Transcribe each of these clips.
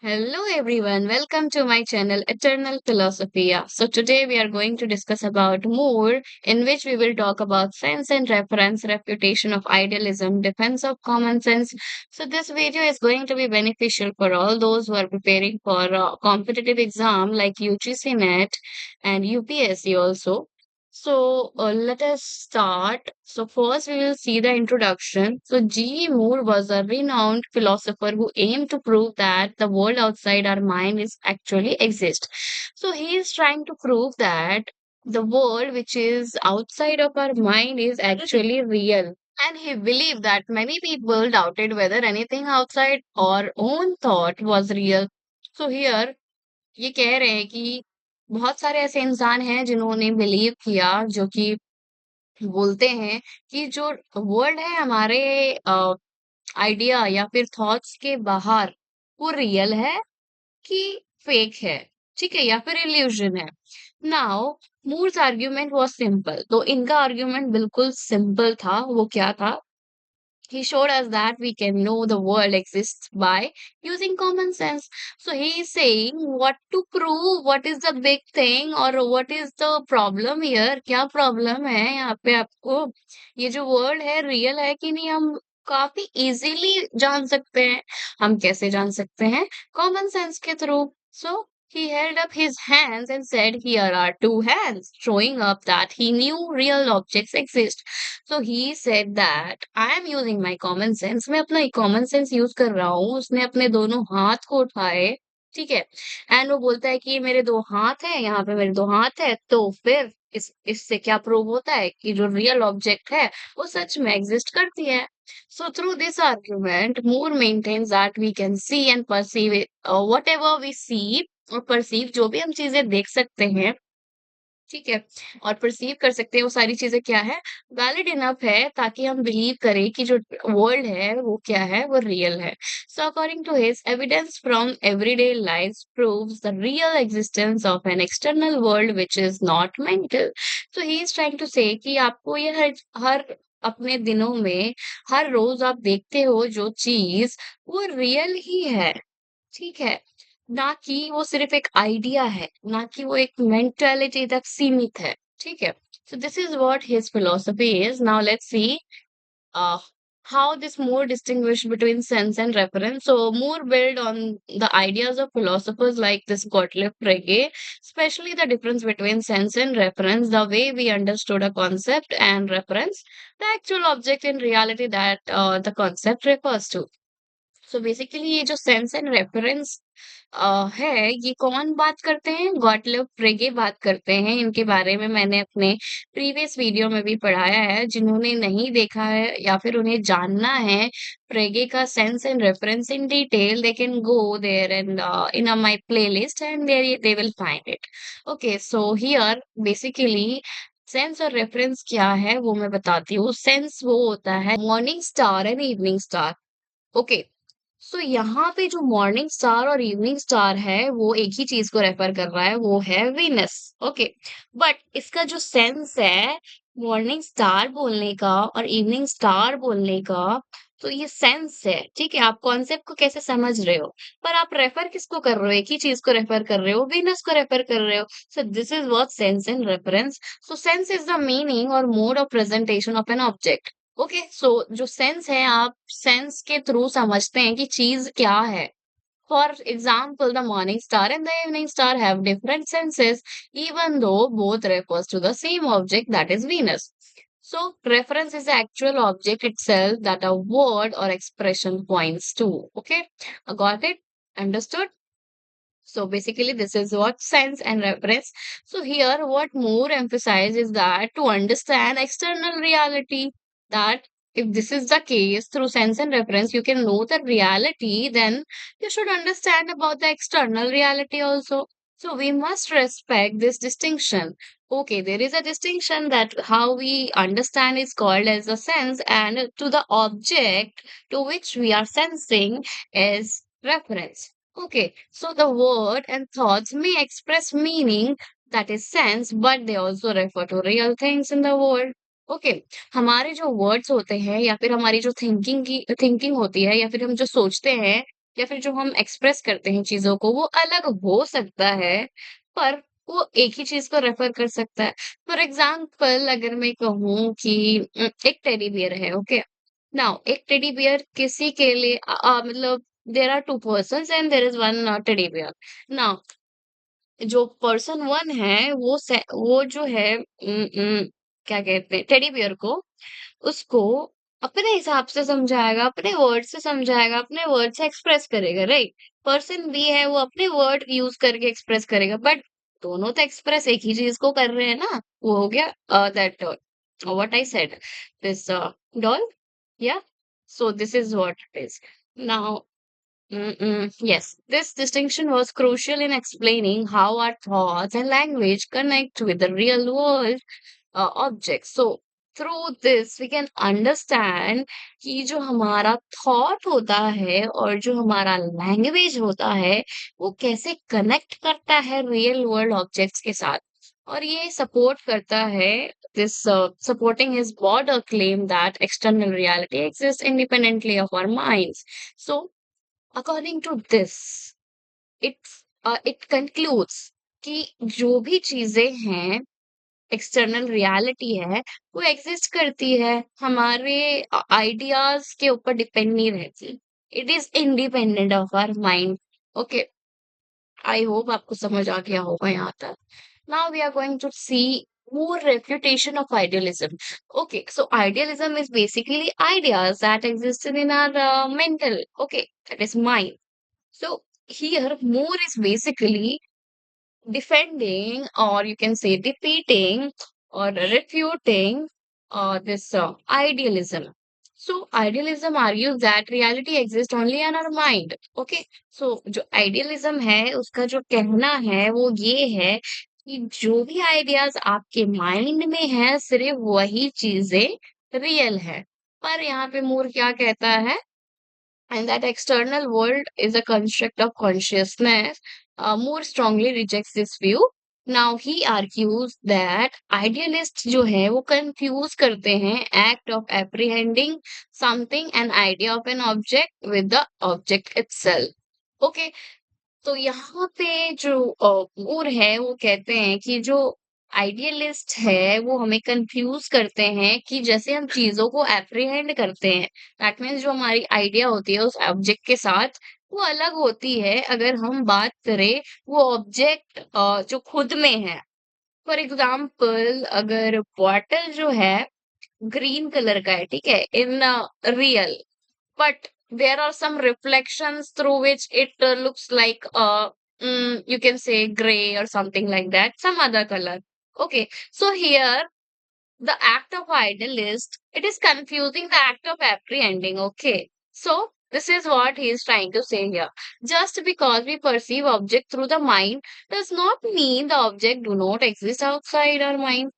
Hello everyone, welcome to my channel Eternal Philosophia. So today we are going to discuss about more in which we will talk about sense and reference, refutation of idealism, defense of common sense. So this video is going to be beneficial for all those who are preparing for a competitive exam like UGC NET and UPSC also. So let us start. So first we will see the introduction. So G. Moore was a renowned philosopher who aimed to prove that the world outside our mind is actually exist. So he is trying to prove that the world which is outside of our mind is actually real. And he believed that many people doubted whether anything outside our own thought was real. So here ये कह रहे हैं कि बहुत सारे ऐसे इंसान हैं जिन्होंने बिलीव किया जो कि बोलते हैं कि जो वर्ल्ड है हमारे आइडिया या फिर थॉट्स के बाहर वो रियल है कि फेक है, ठीक है, या फिर इल्यूजन है। Now Moore's argument was simple, तो इनका आर्ग्यूमेंट बिल्कुल सिंपल था। वो क्या था? He showed us that we can know the world exists by using common sense. So he is saying what to prove, what is the big thing or what is the problem here? क्या problem है यहाँ पे आपको? ये जो world है real है कि नहीं, हम काफी इजीली जान सकते हैं। हम कैसे जान सकते हैं? कॉमन सेंस के through. So he held up his hands and said, "Here are two hands," showing up that he knew real objects exist. So he said that I am using my common sense. मैं अपना common sense use कर रहा हूँ। उसने अपने दोनों हाथ को उठाए, ठीक है, एंड वो बोलता है कि ये मेरे दो हाथ है, यहाँ पे मेरे दो हाथ है, तो फिर इससे क्या प्रूव होता है कि जो रियल ऑब्जेक्ट है वो सच में एग्जिस्ट करती है। So through this argument Moore maintains that we can see and perceive whatever we see और परसीव, जो भी हम चीजें देख सकते हैं, ठीक है, और परसीव कर सकते हैं, वो सारी चीजें क्या है, वैलिड इनफ है ताकि हम बिलीव करें कि जो वर्ल्ड है वो क्या है, वो रियल है। So according to his evidence from everyday life proves the real existence of an external world which is not mental. तो ही इज ट्राइंग टू से कि आपको ये हर अपने दिनों में हर रोज आप देखते हो जो चीज, वो रियल ही है, ठीक है, ना कि वो सिर्फ एक आइडिया है, ना कि वो एक मेंटालिटी तक सीमित है, ठीक है। सो this is what his philosophy is. Now let's see uh, how this Moore distinguished between sense and reference. So Moore built on the ideas of philosophers like this Gottlieb Frege, especially the difference between sense and reference, the way we understood a concept and reference, the actual object in reality that the concept refers to. So basically ये जो sense and reference है, ये कौन बात करते हैं? Gottlieb Frege बात करते हैं। इनके बारे में मैंने अपने प्रीवियस वीडियो में भी पढ़ाया है। जिन्होंने नहीं देखा है या फिर उन्हें जानना है फ्रेगे का sense and reference in detail, they can go there and in my playlist and there they will find it. Okay, so here basically sense और रेफरेंस क्या है वो मैं बताती हूँ। सेंस वो होता है morning star and evening star. Okay, so यहाँ पे जो मॉर्निंग स्टार और इवनिंग स्टार है वो एक ही चीज को रेफर कर रहा है, वो है वीनस। ओके, बट इसका जो सेंस है मॉर्निंग स्टार बोलने का और इवनिंग स्टार बोलने का, तो ये सेंस है, ठीक है। आप कॉन्सेप्ट को कैसे समझ रहे हो, पर आप रेफर किसको कर रहे हो? एक ही चीज को रेफर कर रहे हो, वीनस को रेफर कर रहे हो। So this is what sense and reference. So sense is the meaning और mode of presentation of an object. Okay, so जो सेंस है, आप सेंस के थ्रू समझते हैं कि चीज क्या है। For example the morning star and the evening star have different senses even though both refers to the same object that is Venus. So reference is the actual object itself that a word or expression points to. Okay, got it? Understood? So basically, this is what sense and reference. So here, what more emphasize is that to understand external reality, that if this is the case through sense and reference, you can know the reality, then you should understand about the external reality also. So we must respect this distinction. Okay, there is a distinction that how we understand is called as a sense, and to the object to which we are sensing is reference. Okay, so the word and thoughts may express meaning, that is sense, but they also refer to real things in the world. Okay, हमारे जो words होते हैं या फिर हमारी जो thinking होती है या फिर हम जो सोचते हैं, या फिर जो हम एक्सप्रेस करते हैं चीज़ों को वो अलग हो सकता है, पर वो एक ही चीज़ को रेफ़र कर सकता है। फॉर एग्ज़ाम्पल अगर मैं कहूँ कि एक टेडी बियर है, ओके? नाउ एक टेडी बियर किसी के लिए मतलब there are 2 persons and there is 1 teddy bear. Now जो पर्सन 1 है वो जो है क्या कहते हैं टेडी बियर को उसको अपने हिसाब से समझाएगा, अपने वर्ड से समझाएगा, अपने वर्ड से एक्सप्रेस करेगा, राइट? पर्सन बी है वो अपने वर्ड यूज़ करके एक्सप्रेस करेगा, बट दोनों तो एक्सप्रेस एक ही चीज़ को कर रहे हैं ना। वो हो गया that what I said this doll या so this is what it is. Now yes, this distinction was crucial in explaining how our thoughts and language connect with the real world objects. So, through this, we can understand कि जो हमारा thought होता है और जो हमारा language होता है, वो कैसे कनेक्ट करता है रियल वर्ल्ड ऑब्जेक्ट्स के साथ। और ये सपोर्ट करता है this supporting his broader claim that external reality exists independently of our minds. So, according to this, it concludes कि जो भी चीजें हैं एक्सटर्नल रियलिटी है वो एग्जिस्ट करती है हमारे आइडियाज के ऊपर डिपेंड नहीं रहती। It is independent of our mind. Okay, I hope आपको समझ आ गया होगा यहाँ तक। Now we are going to see more refutation of idealism. Okay, so idealism is basically ideas that existed in our mental, okay, that is mind. So here, more is basically defending, or you can say defeating or refuting this idealism. So idealism argues that reality exists only in our mind. Okay, so जो idealism है उसका जो कहना है वो ये है कि जो भी आइडियाज आपके माइंड में है सिर्फ वही चीजें रियल है। पर यहाँ पे मूर क्या कहता है and that external world is a construct of consciousness, more strongly rejects this view. Now he argues that idealists जो है वो confuse करते हैं act of apprehending something, an idea of an object with the object itself. Okay, तो यहाँ पे जो मूर है वो कहते हैं कि जो आइडियलिस्ट है वो हमें कंफ्यूज करते हैं कि जैसे हम चीजों को एप्रीहेंड करते हैं, दैट मीन्स जो हमारी आइडिया होती है उस ऑब्जेक्ट के साथ वो अलग होती है अगर हम बात करें वो ऑब्जेक्ट जो खुद में है। फॉर एग्जाम्पल अगर बॉटल जो है ग्रीन कलर का है, ठीक है, in real, but there are some reflections through which it looks like you can say gray or something like that, some other color. Okay, so here the act of idealist, it is confusing the act of apprehending. Okay, so this is what he is trying to say here. Just because we perceive object through the mind does not mean the object do not exist outside our mind.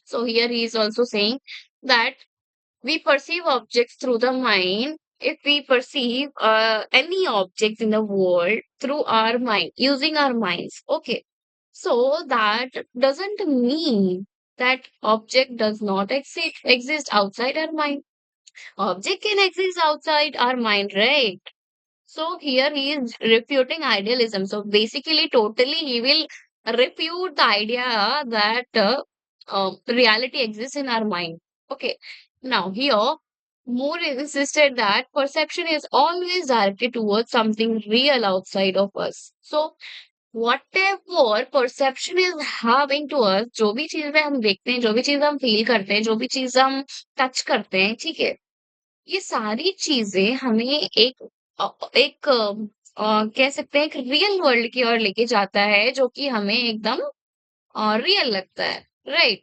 So here he is also saying that we perceive objects through the mind. If we perceive any object in the world through our mind, using our minds, okay. So that doesn't mean that object does not exist outside our mind. Object can exist outside our mind, right? So here he is refuting idealism. So basically, totally, he will refute the idea that reality exists in our mind. Okay. Now here, Moore insisted that perception is always directed towards something real outside of us. So whatever perception is having to us, जो भी चीजें हम देखते हैं, जो भी चीज हम फील करते हैं, जो भी चीज हम टच करते हैं, ठीक है, ये सारी चीजें हमें एक कह सकते हैं एक रियल वर्ल्ड की ओर लेके जाता है जो कि हमें एकदम रियल लगता है, right?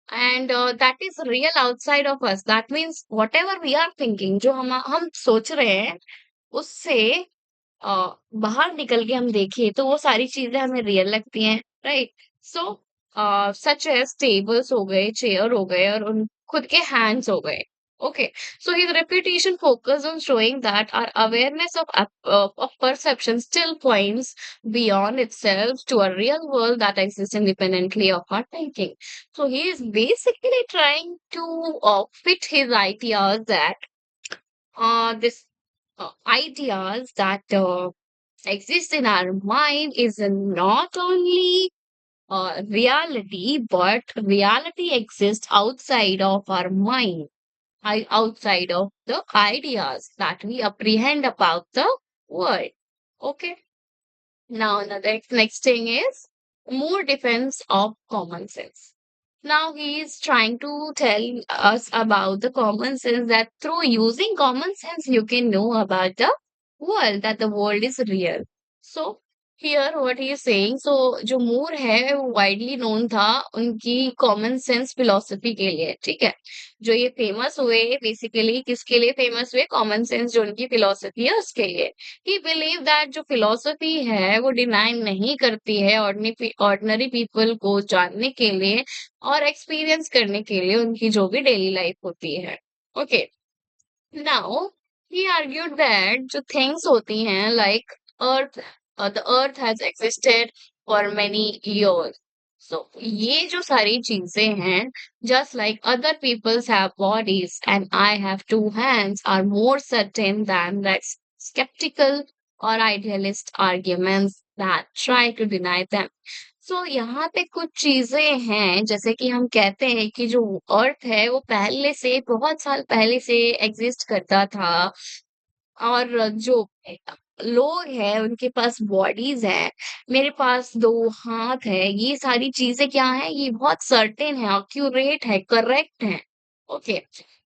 And that is real outside of us, that means whatever we are thinking, जो हम सोच रहे हैं उससे बाहर निकल के हम देखें तो वो सारी चीजें हमें रियल लगती हैं, राइट? सो सच एज टेबल्स हो गए, चेयर हो गए और उन खुद के हैंड्स हो गए। Okay, so his reputation focused on showing that our awareness of perception still points beyond itself to a real world that exists independently of our thinking. So he is basically trying to fit his ideas that this ideas that exist in our mind is not only reality, but reality exists outside of our mind, outside of the ideas that we apprehend about the world. Okay. Now, the next thing is more defense of common sense. Now, he is trying to tell us about the common sense that through using common sense, you can know about the world, that the world is real. So, here what he is saying, so जो मूर है वो widely known था उनकी common sense philosophy के लिए, ठीक है। जो ये फेमस हुए बेसिकली किसके लिए फेमस हुए, कॉमन सेंस जो उनकी फिलोसफी है उसके लिए। ही बिलीव दैट जो फिलॉसफी है वो डिनाई नहीं करती है ऑर्डिनरी पीपल को जानने के लिए और एक्सपीरियंस करने के लिए उनकी जो भी डेली लाइफ होती है। Okay, now he argued that जो थिंग्स होती हैं like earth, the earth has existed for many years. सो ये जो सारी चीजें हैं, just like other peoples have bodies and I have two hands, are more certain than the skeptical or idealist arguments that try to deny them. सो यहाँ पे कुछ चीजें हैं जैसे कि हम कहते हैं कि जो अर्थ है वो पहले से बहुत साल पहले से एग्जिस्ट करता था, और जो लोग हैं उनके पास बॉडीज है, मेरे पास दो हाथ है, ये सारी चीजें क्या है, ये बहुत सर्टेन है, एक्यूरेट है, करेक्ट है। ओके,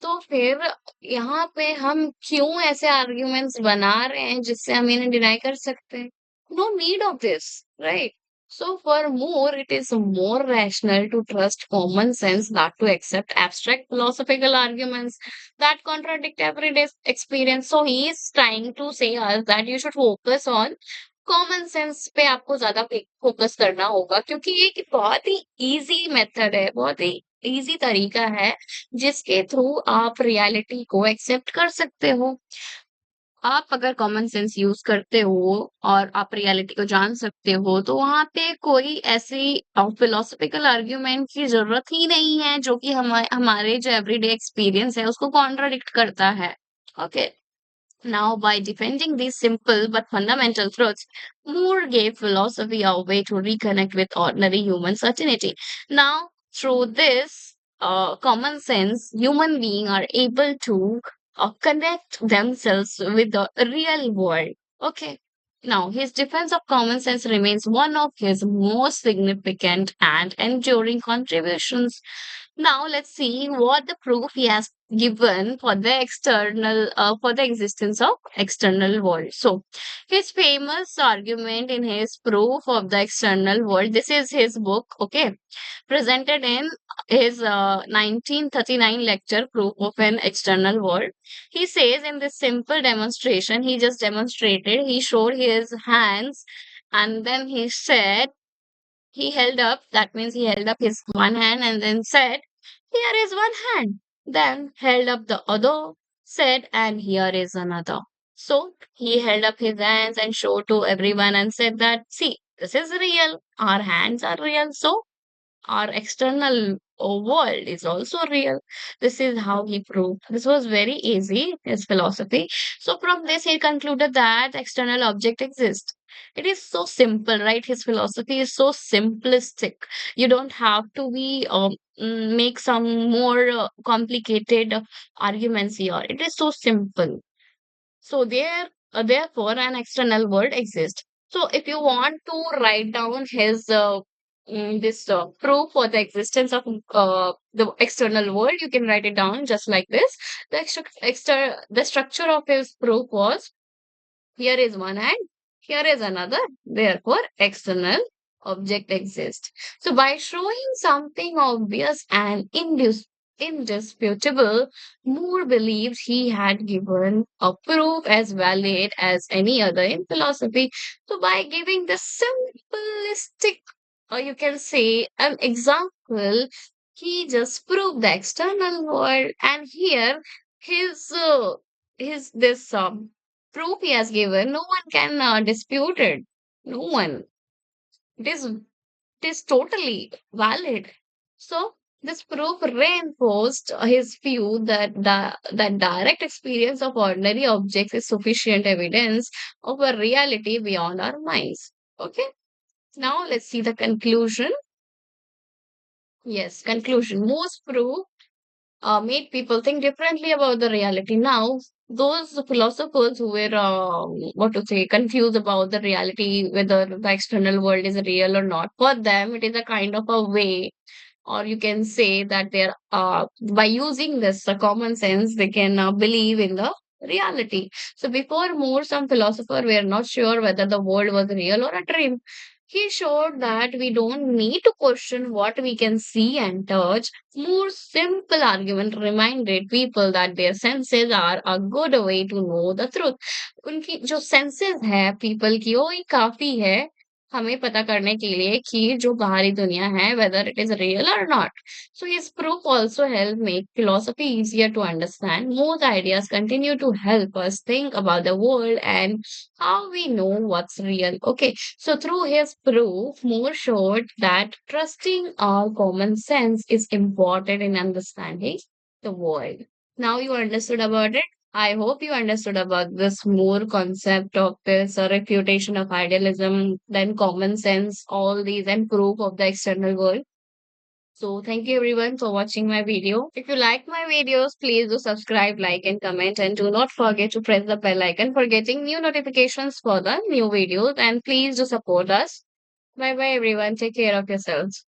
तो फिर यहाँ पे हम क्यों ऐसे आर्ग्यूमेंट्स बना रहे हैं जिससे हम इन्हें डिनाई कर सकते हैं? No need of this, right? So for more, it is more rational to trust common sense than to accept abstract philosophical arguments that contradict everyday experience. So he is trying to say us that you should focus on common sense पे आपको ज्यादा focus करना होगा, क्योंकि ये एक बहुत ही easy method है, बहुत ही इजी तरीका है जिसके थ्रू आप रियलिटी को एक्सेप्ट कर सकते हो। आप अगर कॉमन सेंस यूज करते हो और आप रियलिटी को जान सकते हो, तो वहां पे कोई ऐसी फिलोसफिकल आर्ग्यूमेंट की जरूरत ही नहीं है जो कि हमारे जो एवरीडे एक्सपीरियंस है उसको कॉन्ट्राडिक्ट करता है। Okay, now, by defending these simple but fundamental truths, Moore gave philosophy a way to reconnect with ordinary human certainty. Now, through this common sense, human beings are able to connect themselves with the real world. Okay. Now, his defense of common sense remains one of his most significant and enduring contributions. Now, let's see what the proof he has given for the for the existence of external world. So his famous argument in his proof of the external world, this is his book, okay, presented in his 1939 lecture, Proof of an External World. He says in this simple demonstration, he just demonstrated, he showed his hands, and then he said, he held up, that means he held up his one hand and then said, here is one hand. Then held up the other, said, and here is another. So he held up his hands and showed to everyone and said that, see, this is real. Our hands are real. So our external world is also real. This is how he proved. This was very easy, his philosophy. So from this, he concluded that external object exist. It is so simple, right? His philosophy is so simplistic. You don't have to be make some more complicated arguments here. It is so simple. So therefore, an external world exists. So if you want to write down his this proof for the existence of the external world, you can write it down just like this. The structure of his proof was, here is one hand, here is another, therefore external object exists. So by showing something obvious and indisputable, Moore believed he had given a proof as valid as any other in philosophy. So by giving the simplistic, or you can say an example, he just proved the external world. And here his this proof he has given, no one can dispute it. No one. It is totally valid. So This proof reinforced his view that direct experience of ordinary objects is sufficient evidence of a reality beyond our minds. Okay, now let's see the conclusion. Yes, conclusion. Moore's proof made people think differently about the reality. Now, those philosophers who were, what to say, confused about the reality, whether the external world is real or not, for them, it is a kind of a way, or you can say that they're, by using this common sense, they can believe in the reality. So, before Moore, some philosophers were not sure whether the world was real or a dream. He showed that we don't need to question what we can see and touch. More simple argument reminded people that their senses are a good way to know the truth. उनकी जो senses है people की वो ही काफी है हमें पता करने के लिए कि जो बाहरी दुनिया है whether it is real or not. So his proof also helped make philosophy easier to understand. More ideas continue to help us think about the world and how we know what's real. Okay, so through his proof, Moore showed that trusting our common sense is important in understanding the world. Now you understood about it. I hope you understood about this Moore concept of this refutation of idealism, then common sense, all these, and proof of the external world. So thank you everyone for watching my video. If you like my videos, please do subscribe, like and comment, and do not forget to press the bell icon for getting new notifications for the new videos, and please do support us. Bye bye everyone. Take care of yourselves.